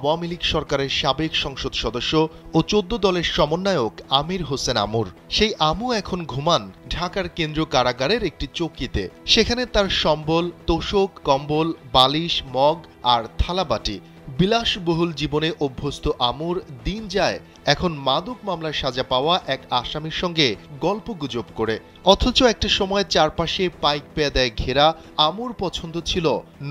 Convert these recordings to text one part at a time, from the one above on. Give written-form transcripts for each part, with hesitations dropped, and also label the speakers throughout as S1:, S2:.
S1: আওয়ামী লীগ সরকারের সাবেক সংসদ সদস্য ও ১৪ দলের সমন্বয়ক আমির হোসেন আমুর। সেই আমু এখন ঘুমান ঢাকার কেন্দ্রীয় কারাগারের একটি চৌকিতে। সেখানে তার সম্বল, তোশক, কম্বল, বালিশ, মগ আর থালাবাটি। বিলাসবহুল জীবনে অভ্যস্ত আমুর দিন যায় এখন মাদক মামলার সাজা পাওয়া এক আসামির সঙ্গে গল্পগুজব করে। অথচ একটা সময় চারপাশে পাইক পেয়াদায় ঘেরা আমুর পছন্দ ছিল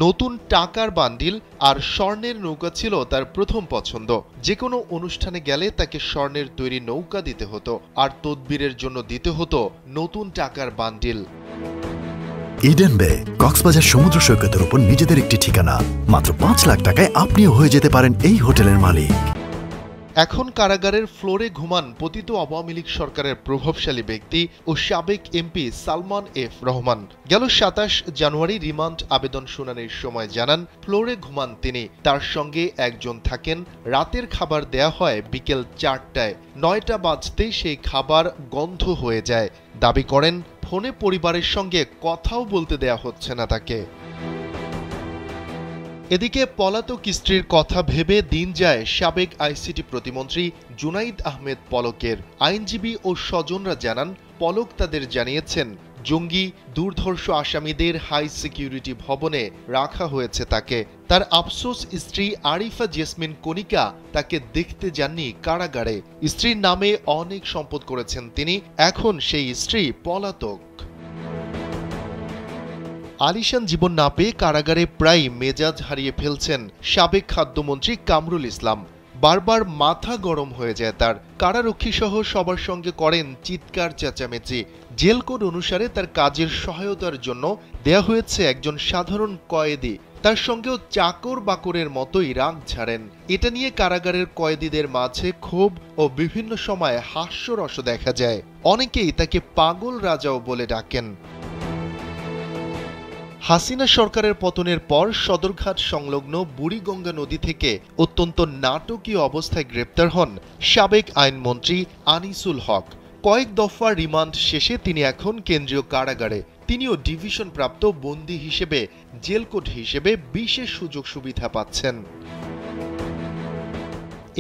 S1: নতুন টাকার বান্ডিল, আর স্বর্ণের নৌকা ছিল তার প্রথম পছন্দ। যে কোনো অনুষ্ঠানে গেলে তাকে স্বর্ণের তৈরি নৌকা দিতে হতো, আর তদবিরের জন্য দিতে হতো নতুন টাকার বান্ডিল।
S2: ইডেন বে কক্সবাজার সমুদ্র সৈকতের উপর নিজেদের একটি ঠিকানা। মাত্র ৫ লাখ টাকায় আপনিও হয়ে যেতে পারেন এই হোটেলের মালিক।
S1: এখন কারাগারের ফ্লোরে ঘুমান পতিত আওয়ামী লীগ সরকারের প্রভাবশালী ব্যক্তি ও সাবেক এমপি সালমান এফ রহমান। গেল ২৭ জানুয়ারি রিমান্ড আবেদন শুনানির সময় জানান, ফ্লোরে ঘুমান তিনি। তার সঙ্গে একজন থাকেন। রাতের খাবার দেয়া হয় বিকেল ৪টায়। ৯টা বাজতেই সেই খাবার গন্ধ হয়ে যায়। দাবি করেন, ফোনে পরিবারের সঙ্গে কথাও বলতে দেয়া হচ্ছে না তাকে। এদিকে পলাতক স্ত্রীর কথা ভেবে দিন যায় সাবেক আইসিটি প্রতিমন্ত্রী জুনাইদ আহমেদ পলকের। আইনজীবী ও স্বজনরা জানান, পলক তাদের জানিয়েছেন জঙ্গি দুর্ধর্ষ আসামিদের হাই সিকিউরিটি ভবনে রাখা হয়েছে তাকে। তার আফসোস, স্ত্রী আরিফা জেসমিন কণিকা তাকে দেখতে যাননি কারাগারে। স্ত্রীর নামে অনেক সম্পদ করেছেন তিনি, এখন সেই স্ত্রী পলাতক। আলিশান জীবন না পেয়ে কারাগারে প্রায় মেজাজ হারিয়ে ফেলছেন সাবেক খাদ্যমন্ত্রী কামরুল ইসলাম। বারবার মাথা গরম হয়ে যায় তার। কারারক্ষী সহ সবার সঙ্গে করেন চিৎকার চেঁচামেচি। জেল কোড অনুসারে তার কাজের সহায়তার জন্য দেয়া হয়েছে একজন সাধারণ কয়েদি। তার সঙ্গেও চাকর বাকরের মতোই রাগ ঝাড়েন। এটা নিয়ে কারাগারের কয়েদিদের মাঝে ক্ষোভ ও বিভিন্ন সময় হাস্যরস দেখা যায়। অনেকেই তাকে পাগল রাজাও বলে ডাকেন। হাসিনা সরকারের পতনের পর সদরঘাট সংলগ্ন বুড়িগঙ্গা নদী থেকে অত্যন্ত নাটকীয় অবস্থায় গ্রেপ্তার হন সাবেক আইনমন্ত্রী আনিসুল হক। কয়েক দফা রিমান্ড শেষে তিনি এখন কেন্দ্রীয় কারাগারে। তিনিও ডিভিশন প্রাপ্ত বন্দী হিসেবে জেল কোড হিসেবে বিশেষ সুযোগ সুবিধা পাচ্ছেন।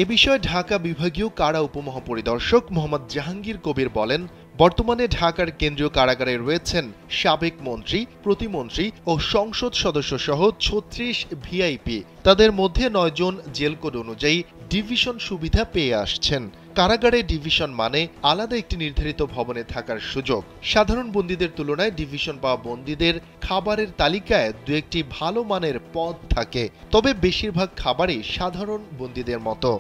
S1: এ বিষয়ে ঢাকা বিভাগীয় কারা উপমহাপরিদর্শক মোহাম্মদ জাহাঙ্গীর কবির বলেন, বর্তমানে ঢাকার কেন্দ্রীয় কারাগারে রয়েছেন সাবেক মন্ত্রী, প্রতিমন্ত্রী ও সংসদ সদস্য সহ ৩৬ ভিআইপি। তাদের মধ্যে ৯ জন জেল কোড অনুযায়ী ডিভিশন সুবিধা পেয়ে আসছেন। কারাগারে ডিভিশন মানে আলাদা একটি নির্ধারিত ভবনে থাকার সুযোগ। সাধারণ বন্দীদের তুলনায় ডিভিশন পাওয়া বন্দীদের খাবারের তালিকায় দু একটি ভালো মানের পদ থাকে, তবে বেশিরভাগ খাবারই সাধারণ বন্দীদের মতো।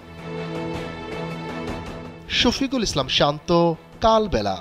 S1: শফিকুল ইসলাম শান্ত, কালবেলা।